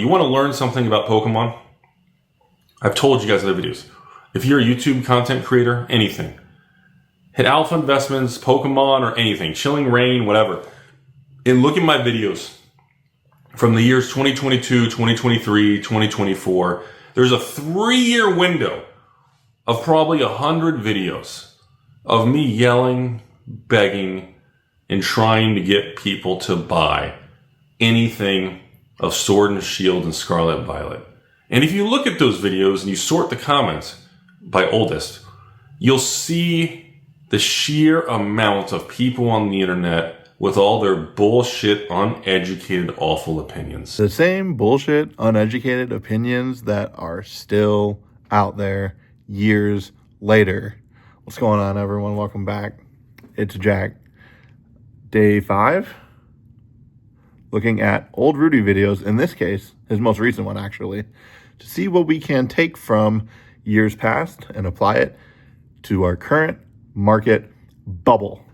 You want to learn something about Pokemon? I've told you guys in other videos. If you're a YouTube content creator, anything, hit Alpha Investments, Pokemon, or anything, Chilling Reign, whatever, and look at my videos from the years 2022, 2023, 2024. There's a 3-year window of probably 100 videos of me yelling, begging, and trying to get people to buy anything of Sword and Shield and Scarlet Violet. And if you look at those videos and you sort the comments by oldest, you'll see the sheer amount of people on the internet with all their bullshit, uneducated, awful opinions. The same bullshit, uneducated opinions that are still out there years later. What's going on, everyone? Welcome back. It's Jack. Day 5. Looking at old Rudy videos, in this case, his most recent one actually, to see what we can take from years past and apply it to our current market bubble.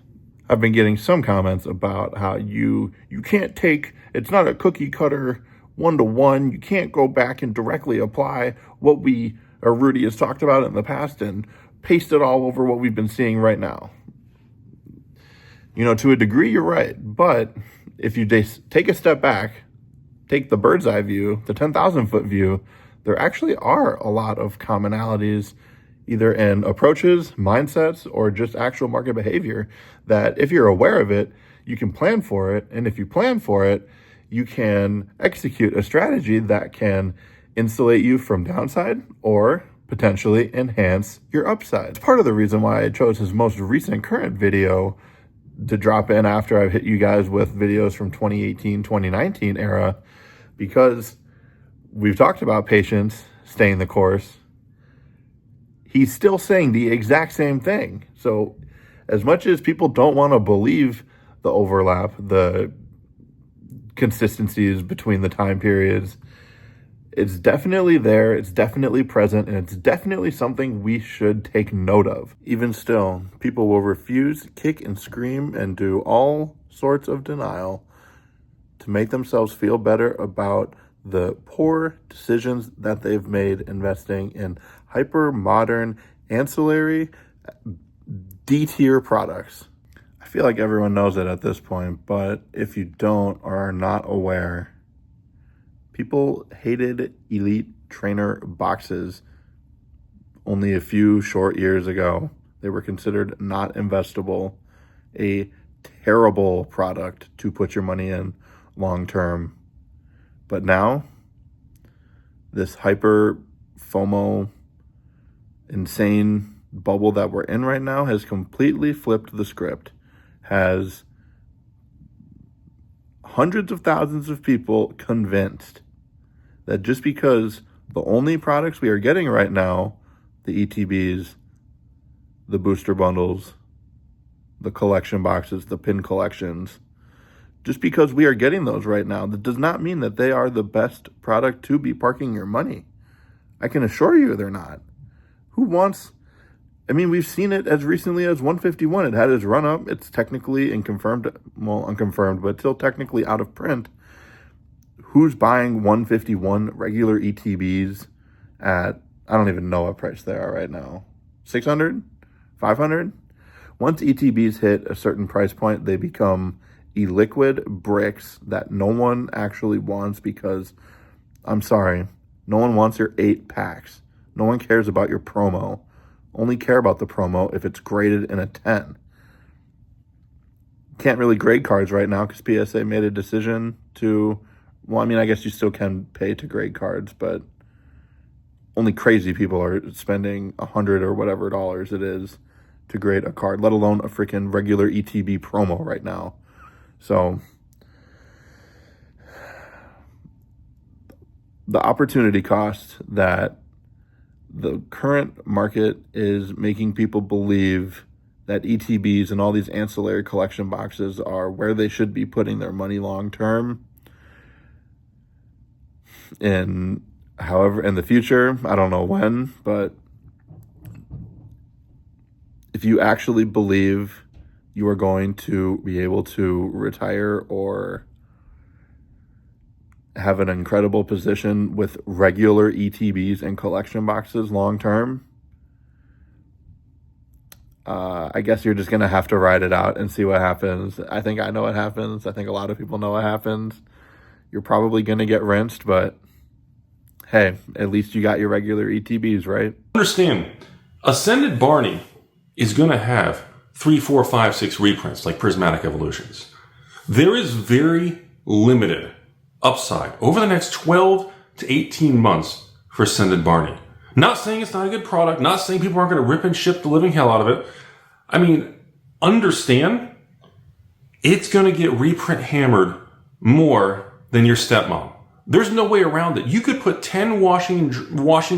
I've been getting some comments about how you can't take, it's not a cookie cutter one-to-one. You can't go back and directly apply what Rudy has talked about in the past and paste it all over what we've been seeing right now. You know, to a degree, you're right. But if you take a step back, take the bird's eye view, the 10,000 foot view, there actually are a lot of commonalities either in approaches, mindsets, or just actual market behavior that if you're aware of it, you can plan for it. And if you plan for it, you can execute a strategy that can insulate you from downside or potentially enhance your upside. It's part of the reason why I chose his most recent current video to drop in after I've hit you guys with videos from 2018, 2019 era, because we've talked about patience, staying the course. He's still saying the exact same thing. So as much as people don't want to believe the overlap, the consistencies between the time periods, it's definitely there, it's definitely present, and it's definitely something we should take note of. Even still, people will refuse, kick and scream, and do all sorts of denial to make themselves feel better about the poor decisions that they've made investing in hyper-modern, ancillary, D-tier products. I feel like everyone knows it at this point, but if you don't or are not aware, people hated elite trainer boxes only a few short years ago. They were considered not investable, a terrible product to put your money in long term. But now, this hyper FOMO, insane bubble that we're in right now has completely flipped the script, has hundreds of thousands of people convinced that just because the only products we are getting right now, the ETBs, the booster bundles, the collection boxes, the pin collections, just because we are getting those right now, that does not mean that they are the best product to be parking your money. I can assure you they're not. Who wants... I mean, we've seen it as recently as 151. It had its run up. It's technically unconfirmed, but still technically out of print. Who's buying 151 regular ETBs at, I don't even know what price they are right now, 600, 500? Once ETBs hit a certain price point, they become illiquid bricks that no one actually wants because, I'm sorry, no one wants your 8 packs. No one cares about your promo. Only care about the promo if it's graded in a 10. Can't really grade cards right now because PSA made a decision to, well, I mean, I guess you still can pay to grade cards, but only crazy people are spending $100 or whatever dollars it is to grade a card, let alone a freaking regular ETB promo right now. So the opportunity cost that the current market is making people believe that ETBs and all these ancillary collection boxes are where they should be putting their money long term. And however, in the future, I don't know when, but if you actually believe you are going to be able to retire or have an incredible position with regular ETBs and collection boxes long term, I guess you're just going to have to ride it out and see what happens. I think I know what happens. I think a lot of people know what happens. You're probably going to get rinsed, but hey, at least you got your regular ETBs, right? Understand, Ascended Barney is going to have 3, 4, 5, 6 reprints like Prismatic Evolutions. There is very limited upside over the next 12 to 18 months for Ascended Barney. Not saying it's not a good product, not saying people aren't going to rip and ship the living hell out of it. I mean, understand, it's going to get reprint hammered more than your stepmom. There's no way around it. You could put 10 washing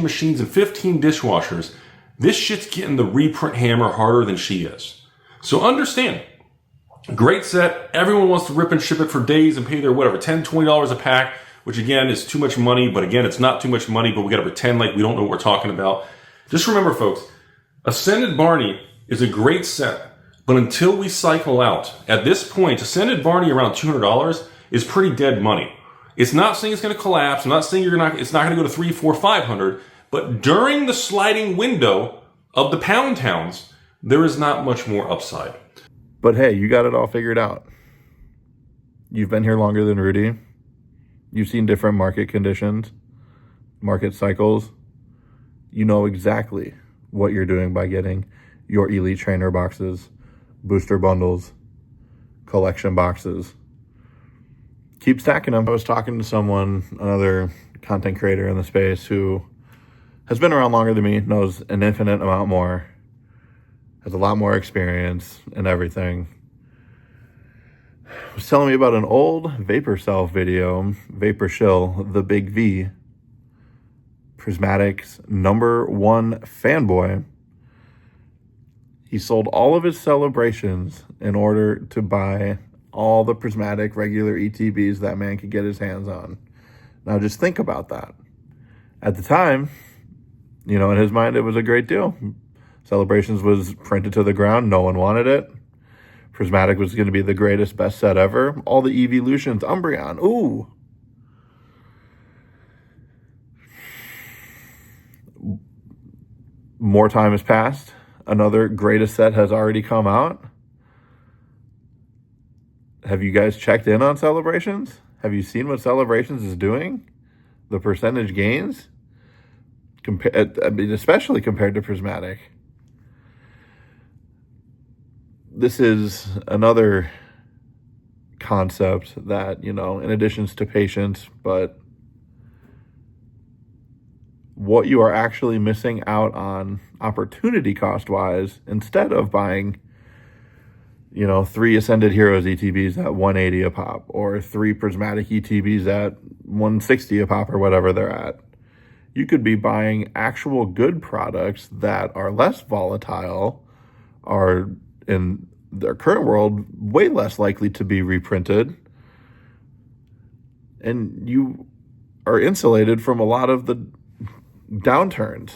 machines and 15 dishwashers. This shit's getting the reprint hammer harder than she is. So understand, great set. Everyone wants to rip and ship it for days and pay their whatever, $10, $20 a pack, which again is too much money. But again, it's not too much money, but we got to pretend like we don't know what we're talking about. Just remember, folks, Ascended Barney is a great set. But until we cycle out, at this point, Ascended Barney around $200 is pretty dead money. It's not saying it's going to collapse. I'm not saying it's not going to go to 3, 4, 500. But during the sliding window of the pound towns, there is not much more upside. But hey, you got it all figured out. You've been here longer than Rudy. You've seen different market conditions, market cycles. You know exactly what you're doing by getting your Elite Trainer boxes, booster bundles, collection boxes. Keep stacking them. I was talking to someone, another content creator in the space who has been around longer than me, knows an infinite amount more, has a lot more experience and everything. Was telling me about an old Vapor Self video, Vapor Shill, the Big V, Prismatic's #1 fanboy. He sold all of his celebrations in order to buy all the Prismatic regular ETBs that man could get his hands on. Now just think about that. At the time, in his mind, it was a great deal. Celebrations was printed to the ground. No one wanted it. Prismatic was going to be the greatest, best set ever. All the evolutions, Umbreon, ooh. More time has passed. Another greatest set has already come out. Have you guys checked in on Celebrations? Have you seen what Celebrations is doing? The percentage gains? Especially compared to Prismatic. This is another concept that, in addition to patience, but what you are actually missing out on opportunity cost-wise, instead of buying, 3 Ascended Heroes ETBs at $180 a pop, or 3 Prismatic ETBs at $160 a pop, or whatever they're at. You could be buying actual good products that are less volatile, are in their current world way less likely to be reprinted, and you are insulated from a lot of the downturns.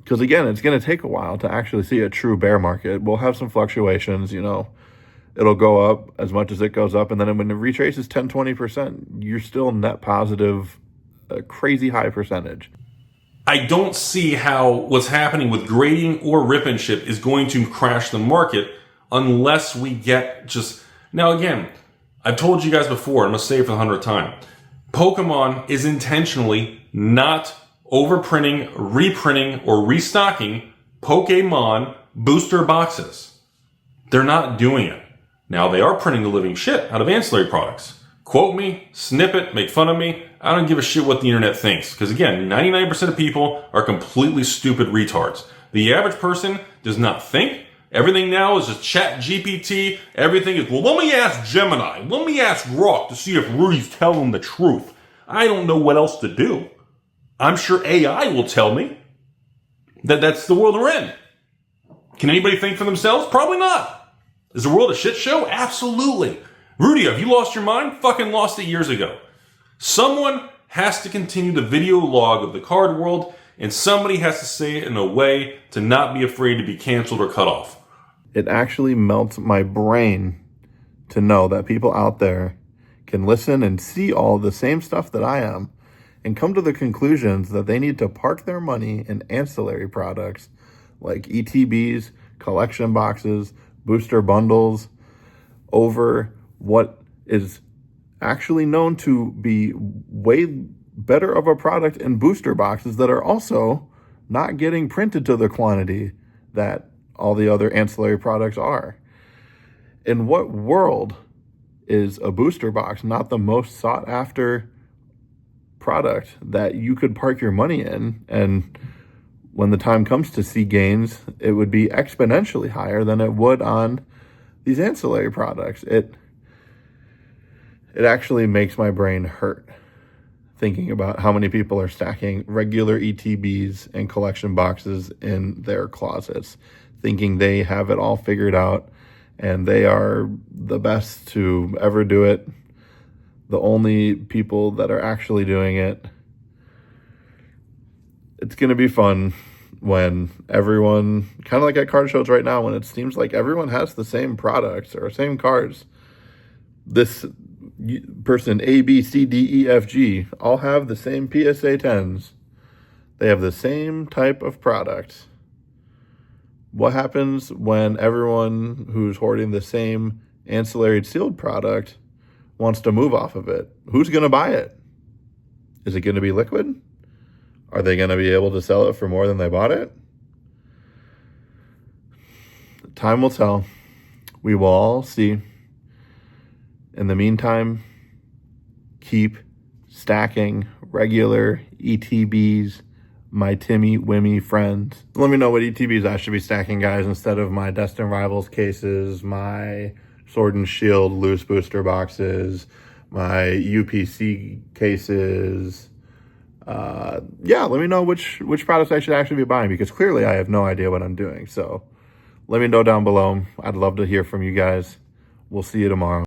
Because again, it's going to take a while to actually see a true bear market. We'll have some fluctuations, it'll go up as much as it goes up, and then when it retraces 10-20%, you're still net positive a crazy high percentage. I don't see how what's happening with grading or rip and ship is going to crash the market unless we get just... Now again, I've told you guys before, I'm going to say it for the 100th time, Pokemon is intentionally not overprinting, reprinting, or restocking Pokemon booster boxes. They're not doing it. Now they are printing the living shit out of ancillary products. Quote me, snip it, make fun of me. I don't give a shit what the internet thinks. Because again, 99% of people are completely stupid retards. The average person does not think. Everything now is just chat GPT. Everything is, well, let me ask Gemini. Let me ask Grok to see if Rudy's telling the truth. I don't know what else to do. I'm sure AI will tell me that that's the world we're in. Can anybody think for themselves? Probably not. Is the world a shit show? Absolutely. Rudy, have you lost your mind? Fucking lost it years ago. Someone has to continue the video log of the card world, and somebody has to say it in a way to not be afraid to be canceled or cut off. It actually melts my brain to know that people out there can listen and see all the same stuff that I am and come to the conclusions that they need to park their money in ancillary products like ETBs, collection boxes, booster bundles over what is actually known to be way better of a product in booster boxes that are also not getting printed to the quantity that all the other ancillary products are. In what world is a booster box not the most sought after product that you could park your money in? And when the time comes to see gains, it would be exponentially higher than it would on these ancillary products. It actually makes my brain hurt thinking about how many people are stacking regular ETBs and collection boxes in their closets, thinking they have it all figured out and they are the best to ever do it, the only people that are actually doing it. It's going to be fun when everyone, kind of like at card shows right now, when it seems like everyone has the same products or same cards. This person A, B, C, D, E, F, G all have the same PSA 10s. They have the same type of product. What happens when everyone who's hoarding the same ancillary sealed product wants to move off of it? Who's going to buy it? Is it going to be liquid? Are they going to be able to sell it for more than they bought it? Time will tell. We will all see. In the meantime, keep stacking regular ETBs, my Timmy Wimmy friends. Let me know what ETBs I should be stacking, guys, instead of my Destined Rivals cases, my Sword and Shield loose booster boxes, my UPC cases. Yeah, let me know which products I should actually be buying, because clearly I have no idea what I'm doing. So let me know down below. I'd love to hear from you guys. We'll see you tomorrow.